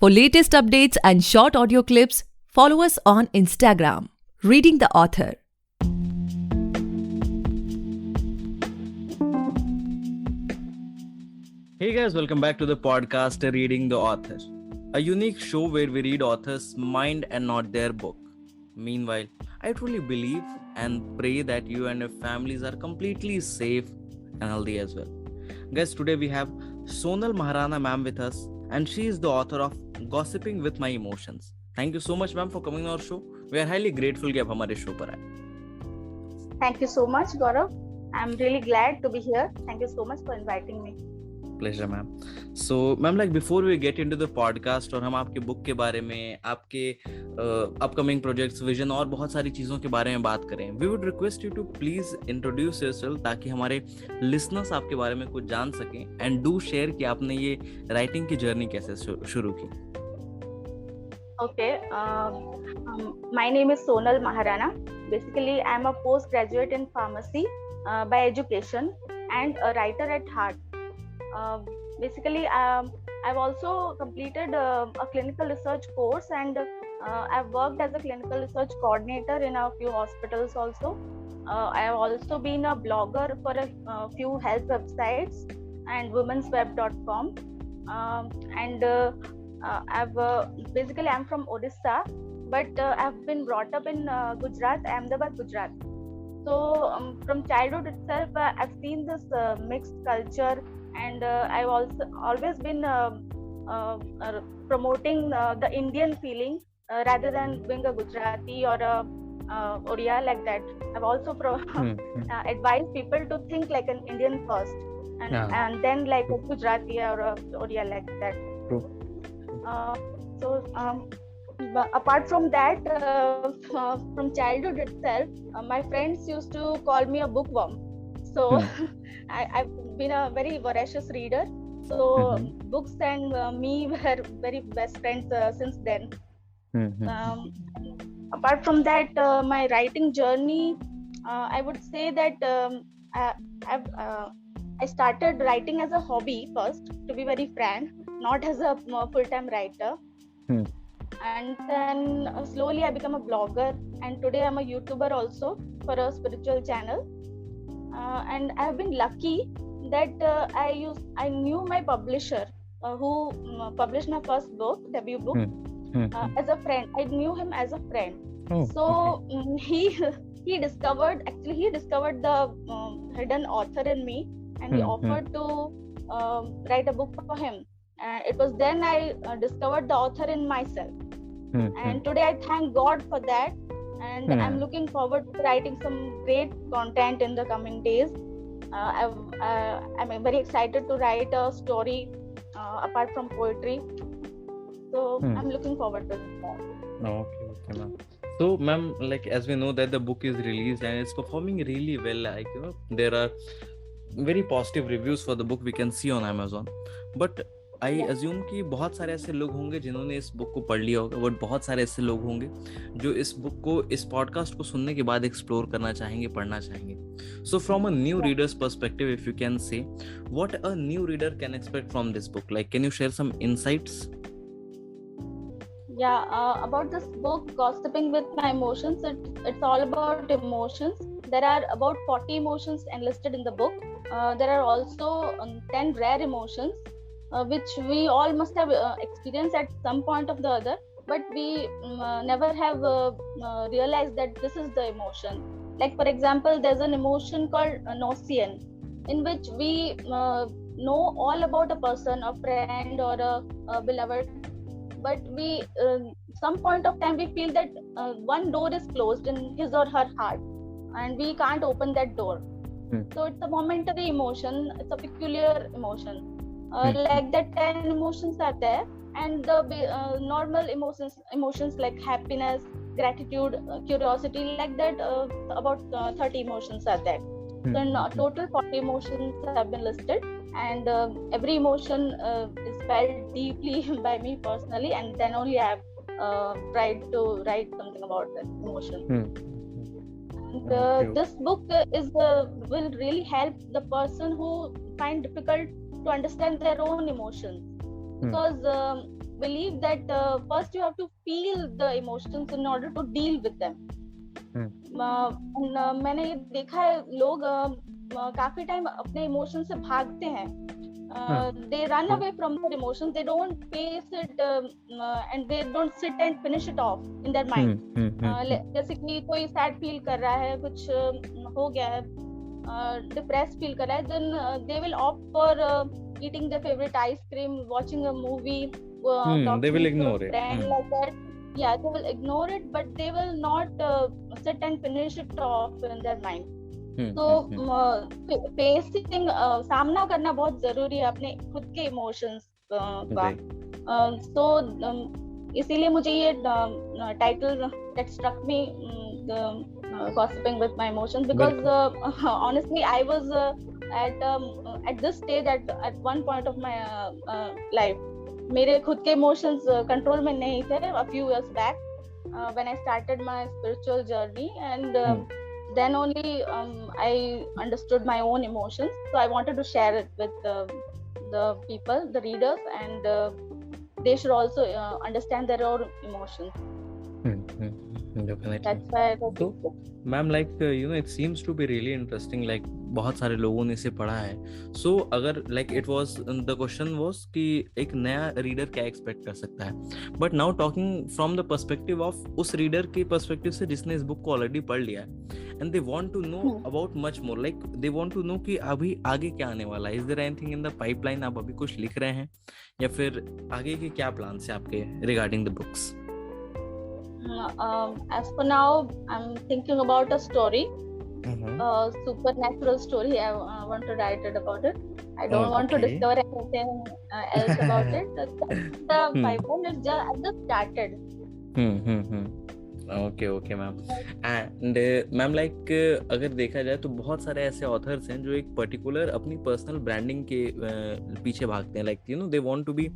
For latest updates and short audio clips, follow us on Instagram, Reading the Author. Hey guys, welcome back to the podcast Reading the Author, a unique show where we read authors' mind and not their book. Meanwhile, I truly believe and pray that you and your families are completely safe and healthy as well. Guys, today we have Sonal Maharana ma'am with us, and she is the author of Gossiping with My Emotions. Thank you so much ma'am for coming on our show. We are highly grateful कि आप हमारे show पर आए. Thank you so much, Gaurav. I'm really glad to be here. Thank you so much for inviting me. Pleasure ma'am. So ma'am, like before we get into the podcast और हम आपके book के बारे में, आपके upcoming projects, vision और बहुत सारी चीज़ों के बारे में बात करें, we would request you to please introduce yourself ताकि हमारे listeners आपके बारे में कुछ जान सकें and do share कि आपने ये writing की journey कैसे शुरू की. Okay, my name is Sonal Maharana. Basically, I'm a postgraduate in pharmacy by education and a writer at heart. Basically, I've also completed a clinical research course, and I've worked as a clinical research coordinator in a few hospitals also. I've also been a blogger for a few health websites and womensweb.com. Basically I'm from Odisha, but I've been brought up in Gujarat, Ahmedabad, Gujarat. So from childhood itself, I've seen this mixed culture, and I've also always been promoting the Indian feeling rather than being a Gujarati or a Oriya like that. I've also advised people to think like an Indian first, and then like a Gujarati or a Oriya like that. True. But apart from that, from childhood itself, my friends used to call me a bookworm. So I've been a very voracious reader. So books and me were very best friends since then. Apart from that, my writing journey, I would say that I started writing as a hobby first, to be very frank, not as a full-time writer. And then slowly I became a blogger, and today I'm a YouTuber also for a spiritual channel. And I've been lucky that I knew my publisher who published my first book, debut book, as a friend. I knew him as a friend. He discovered the hidden author in me, and he offered to write a book for him. It was then I discovered the author in myself. And today I thank God for that, and I'm looking forward to writing some great content in the coming days. I'm very excited to write a story apart from poetry. So I'm looking forward to that. Okay, ma'am. So ma'am, like as we know that the book is released and it's performing really well, like there are very positive reviews for the book we can see on Amazon. But I assume कि बहुत सारे ऐसे लोग होंगे जिन्होंने इस book को पढ़ लिया होगा, बट बहुत सारे ऐसे लोग होंगे जो इस बुक को, इस पॉडकास्ट को सुनने के बाद एक्सप्लोर करना चाहेंगे, पढ़ना चाहेंगे. So from a new reader's perspective, if you can say what a new reader can expect from this book, like can you share some insights? About this book, Gossiping with My Emotions, it's all about emotions. There are about 40 emotions enlisted in the book. There are also 10 rare emotions which we all must have experienced at some point of the other, but we never have realized that this is the emotion. Like for example, there's an emotion called Nocian, in which we know all about a person, a friend or a beloved, but we some point of time we feel that one door is closed in his or her heart, and we can't open that door. So it's a momentary emotion, it's a peculiar emotion. Like that 10 emotions are there, and the normal emotions like happiness, gratitude, curiosity, like that about 30 emotions are there. So in total 40 emotions have been listed, and every emotion is felt deeply by me personally, and then only I have tried to write something about that emotion. And this book will really help the person who find difficult to understand their own emotions, because believe that first you have to feel the emotions in order to deal with them. मैंने ये देखा है लोग काफी time अपने emotion से भागते हैं. They run away from their emotions. They don't face it and they don't sit and finish it off in their mind. जैसे कि कोई sad feel कर रहा है, कुछ हो गया है, depressed feel कर रहा है, then they will opt for eating their favorite ice cream, watching a movie, they will ignore it. Like that. Yeah, they will ignore it, but they will not sit and finish it off in their mind. तो facing सामना करना बहुत जरूरी है अपने खुद के emotions का. तो इसीलिए मुझे ये title that struck me, gossiping with my emotions, because honestly I was at this stage at one point of my life. मेरे खुद के इमोशंस कंट्रोल में नहीं थे. A few years back when I started my spiritual journey, and then only I understood my own emotions. So I wanted to share it with the people, the readers, and they should also understand their own emotions. Definitely. That's why I wrote So, this book. Ma'am like it seems to be really interesting, like बहुत सारे लोगों ने इसे पढ़ा है. So अगर like it was the question was कि एक नया रीडर क्या एक्सपेक्ट कर सकता है, but now talking from the perspective of उस रीडर के पर्सपेक्टिव से जिसने इस बुक को ऑलरेडी पढ़ लिया है, and they want to know about much more, like they want to know कि अभी आगे क्या आने वाला है. Is there anything in the pipeline? आप अभी कुछ लिख रहे हैं या फिर आगे के क्या प्लान्स हैं आपके regarding the books? As for now, I'm thinking about a story, supernatural story. I want to write it about it. I don't want to discover anything else about it. The pipeline is just started. Okay ma'am. And ma'am like अगर देखा जाए तो बहुत सारे ऐसे authors हैं जो एक पर्टिकुलर अपनी पर्सनल ब्रांडिंग के पीछे भागते हैं, like you know they want to be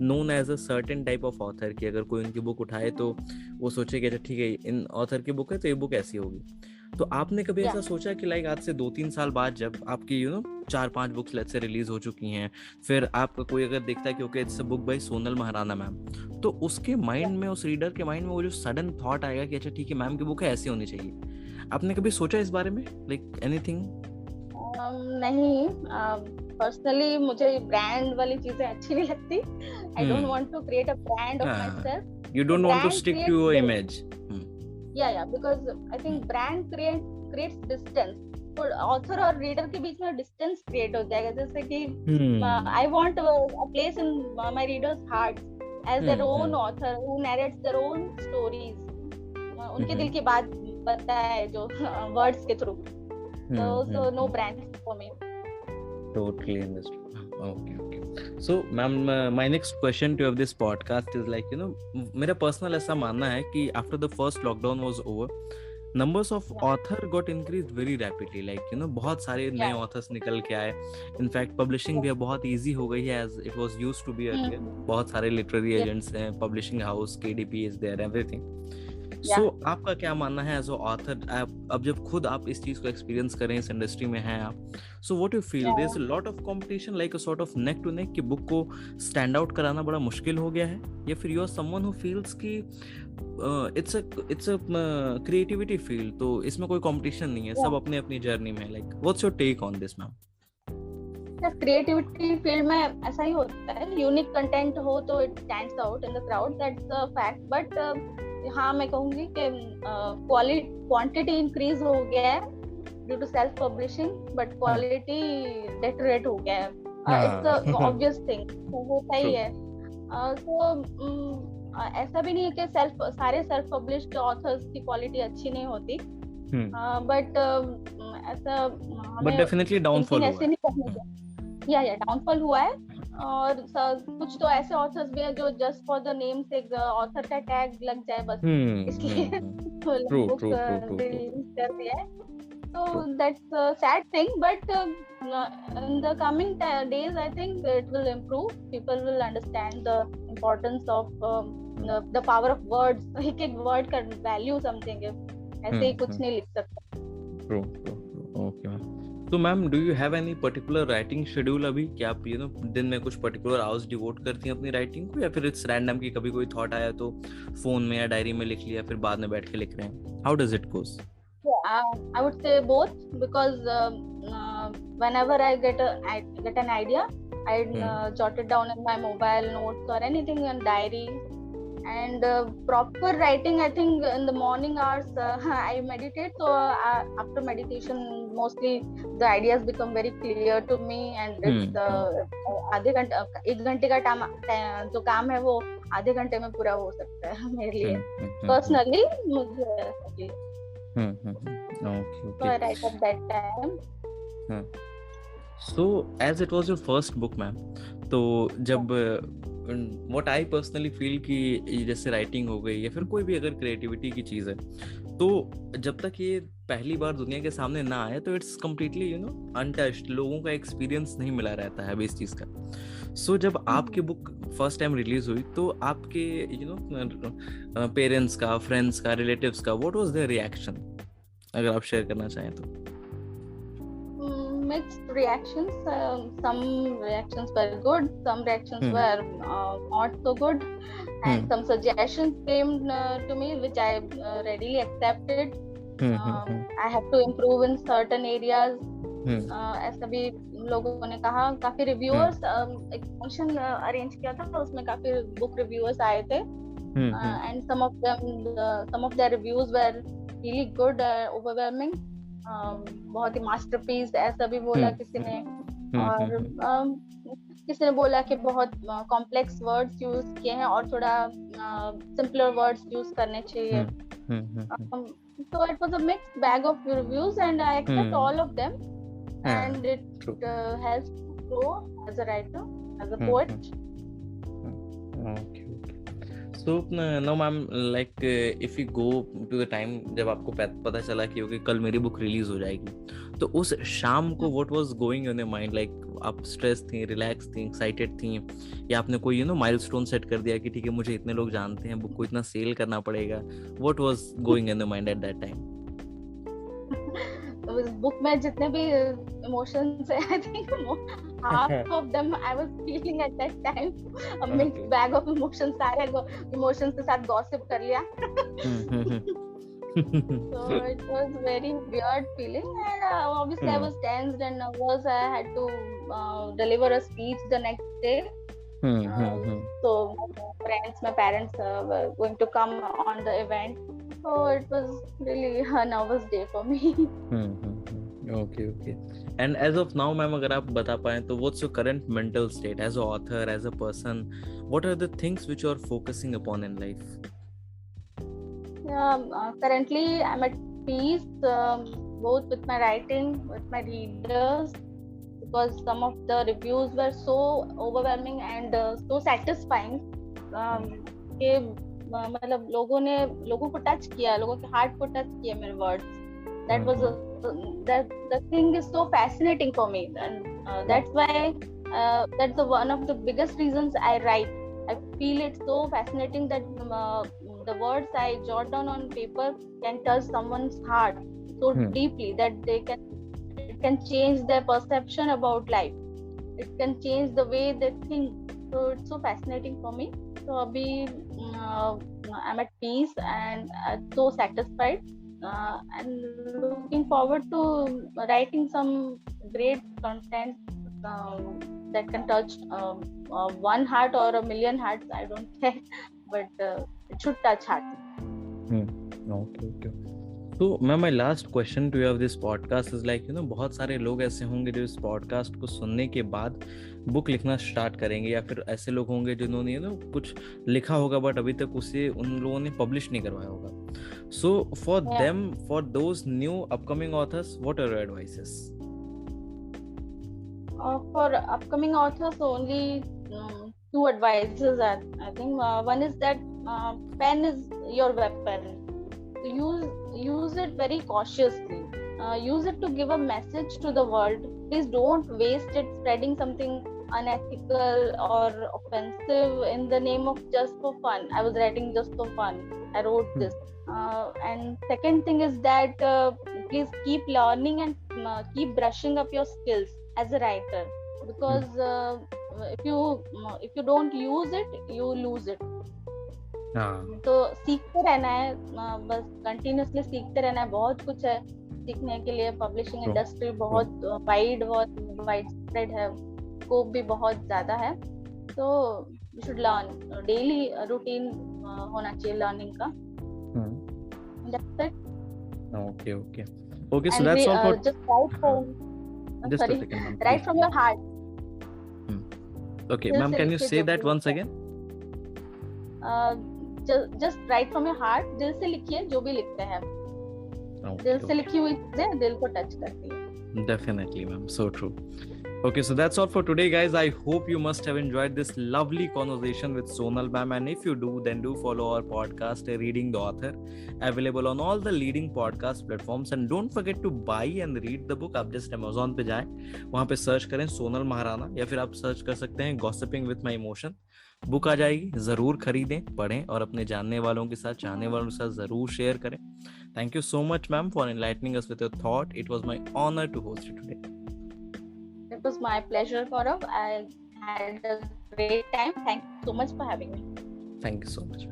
known as a certain type of author, कि अगर कोई उनकी बुक उठाए तो वो सोचे कि अच्छा ठीक है इन ऑथर की बुक है तो ये बुक ऐसी होगी. तो आपने कभी ऐसा सोचा कि लाइक आज से 2-3 साल बाद जब आपकी 4-5 बुक्स लेट्स से रिलीज हो चुकी हैं, फिर आपका कोई अगर देखता है कि okay it's a book by Sonal Maharana ma'am, तो उसके माइंड में, उस रीडर के माइंड में वो जो सडन थॉट आएगा कि अच्छा ठीक है मैम की बुक है ऐसी होनी चाहिए, आपने कभी सोचा इस बारे में, लाइक एनीथिंग? नहीं, पर्सनली मुझे ब्रांड वाली चीजें अच्छी नहीं लगती. I don't want to create a brand of myself. You don't want to stick to your image. Yeah, because I think brand creates distance. तो ऑथर और रीडर के बीच में डिस्टेंस क्रिएट हो जाएगा. जैसे कि I want a place in my readers' hearts as their own author who narrates their own stories. उनके दिल की बात बताए जो वर्ड्स के through. So no brand for me. Totally understood. Okay. So ma'am, my next question to this podcast is like मेरा personal ऐसा मानना है कि after the first lockdown was over, numbers of author got increased very rapidly, like बहुत सारे नए authors निकल के आए. In fact publishing भी बहुत easy हो गई है as it was used to be earlier. बहुत सारे literary agents हैं, publishing house, KDP is there, everything. So आपका क्या मानना है एज अ ऑथर, अब जब खुद आप इस चीज को एक्सपीरियंस करें, इस इंडस्ट्री में हैं आप, so what you feel there is a lot of competition, like a sort of neck to neck, कि बुक को स्टैंड आउट कराना बड़ा मुश्किल हो गया है, या फिर you are someone who feels कि इट्स अ क्रिएटिविटी फील्ड, तो इसमें कोई कंपटीशन नहीं है, सब अपने अपनी जर्नी में, like what's your take on this ma'am? Creativity field में ऐसा ही होता है, यूनिक कंटेंट हो तो it stands out in the crowd, that's a fact. But हाँ, मैं कहूंगी कि क्वांटिटी इंक्रीज हो गया है due to self publishing, but quality deteriorate हो गया है. इट्स ऑब्वियस थिंग, होता ही है. तो ऐसा भी नहीं है कि सारे सेल्फ पब्लिश्ड ऑथर्स की क्वालिटी अच्छी नहीं होती, बट ऐसा बट डेफिनेटली डाउनफॉल ऐसे नहीं करना चाहिए. या डाउनफॉल हुआ है. और कुछ तो ऐसे ऑथर्स भी हैं जो जस्ट फॉर द नेम से ऑथर का टैग लग जाए बस, इसलिए बुक रिलीज कर दिया है. तो that's a sad thing, but in the coming days I think it will improve. People will understand the importance of the power of words. एक word का value something है, ऐसे ही कुछ नहीं लिख सकता. Okay. तो ma'am do you have any particular writing schedule अभी, क्या आप दिन में कुछ पर्टिकुलर आवर्स डिवोट करती हैं अपनी राइटिंग को, या फिर इट्स रैंडम कि कभी कोई थॉट आया तो फोन में या डायरी में लिख लिया फिर बाद में बैठ के लिख रहे हैं? How does it goes? I would say both, because whenever I get an idea, I jot it down in my mobile notes or anything in diary. And proper writing, I think in the morning hours I meditate, so after meditation mostly the ideas become very clear to me, and it's आधे घंटे 1 घंटे का जो काम है वो आधे घंटे में पूरा हो सकता है मेरे लिए पर्सनली, मुझे so I write at that time. So as it was your first book ma'am, तो जब what I personally feel कि जैसे राइटिंग हो गई या फिर कोई भी अगर क्रिएटिविटी की चीज़ है, तो जब तक ये पहली बार दुनिया के सामने ना आए तो इट्स कम्प्लीटली अनटच्ड, लोगों का एक्सपीरियंस नहीं मिला रहता है अभी इस चीज़ का। सो जब आपकी बुक फर्स्ट टाइम रिलीज हुई तो आपके पेरेंट्स का, फ्रेंड्स का, रिलेटिव्स का व्हाट वाज देयर रिएक्शन, अगर आप शेयर करना चाहें तो? Mixed reactions. Some reactions were good, some reactions were not so good, and some suggestions came to me which I readily accepted. I have to improve in certain areas. ऐसा भी लोगों ने कहा, काफी रिव्यूअर्स, एक फंक्शन अरेंज किया था तो उसमें काफी बुक रिव्यूअर्स आए थे, and some of their reviews were really good, overwhelming. बहुत ही मास्टरपीस ऐसा भी बोला किसी ने, और किसी ने बोला कि बहुत कॉम्प्लेक्स वर्ड्स यूज किए हैं और थोड़ा सिंपलर वर्ड्स यूज करने चाहिए। So it was a mixed bag of reviews, and I accept all of them, and it helps to grow as a writer, as a poet. Okay. So now ma'am, like if you go to the time जब आपको पता चला कि okay कल मेरी book release हो जाएगी, तो उस शाम को what was going on your mind? Like आप स्ट्रेस थी, रिलैक्स थी, एक्साइटेड थी, या आपने कोई माइलस्टोन सेट कर दिया कि ठीक है मुझे इतने लोग जानते हैं, बुक को इतना सेल करना पड़ेगा? What was going in the mind at that time? उस बुक में जितने भी इमोशंस है, I think half of them I was feeling at that time, a mixed bag of emotions, सारे इमोशंस के साथ गॉसिप कर लिया। So it was very weird feeling, and obviously I was tensed and nervous. I had to deliver a speech the next day. So my parents were going to come on the event. So it was really a nervous day for me. Okay. And as of now, ma'am, अगर आप बता पाएं तो what's your current mental state as an author, as a person? What are the things which you are focusing upon in life? Currently I'm at peace, both with my writing, with my readers, because some of the reviews were so overwhelming and so satisfying कि मतलब लोगों को touch किया, लोगों के heart को touch किया मेरे words. That was the thing is so fascinating for me, and that's why that's one of the biggest reasons I write. I feel it so fascinating that the words I jot down on paper can touch someone's heart so deeply that it can change their perception about life. It can change the way they think. So it's so fascinating for me. So abhi I'm at peace and so satisfied, and looking forward to writing some great content that can touch one heart or a million hearts. I don't care, but it should touch hearts. Okay. तो ma'am my last question to you of this podcast is like बहुत सारे लोग ऐसे होंगे जो इस podcast को सुनने के बाद बुक लिखना स्टार्ट करेंगे, या फिर ऐसे लोग होंगे जिन्होंने कुछ लिखा होगा बट अभी तक उसे उन लोगों ने पब्लिश नहीं करवाया होगा. So for them, for those new upcoming authors, what are your advices? For upcoming authors, only two advices I think. One is that pen is your weapon. Use it very cautiously. Use it to give a message to the world. Please don't waste it spreading something unethical or offensive in the name of just for fun. I was writing just for fun. I wrote this. And second thing is that please keep learning and keep brushing up your skills as a writer, because if you don't use it, you lose it. हाँ तो सीखते रहना है, बस continuously सीखते रहना है. बहुत कुछ है सीखने के लिए. Publishing True. इंडस्ट्री बहुत वाइड स्प्रेड है, स्कोप भी बहुत ज्यादा है. तो you should learn. Daily routine होना चाहिए लर्निंग का. That's it. Okay, so And that's all for just write from just a sorry, second, ma'am, write please. from your heart. Okay, दिल ma'am, से can you लिखिए say जो भी that once लिखते हैं. again? Just write from your heart. दिल से लिखिए जो भी लिखते हैं. दिल से Okay. लिखी हुई चीजें दिल को टच करती है. Definitely, ma'am. So true. Okay, so that's all for today, guys. I hope you must have enjoyed this lovely conversation with Sonal ma'am. And if you do, then do follow our podcast, Reading the Author, available on all the leading podcast platforms. And don't forget to buy and read the book. आप just Amazon पे जाएं, वहाँ पे search करें सोनल महाराणा, या फिर आप search कर सकते हैं gossiping with my emotion. Book आ जाएगी, जरूर खरीदें, पढ़ें और अपने जानने वालों के साथ, चाहने वालों के साथ जरूर शेयर करें. Thank you so much, ma'am, for enlightening us with your thought. It was my honor to host you today. It was my pleasure, Gaurav. I had a great time. Thank you so much for having me. Thank you so much.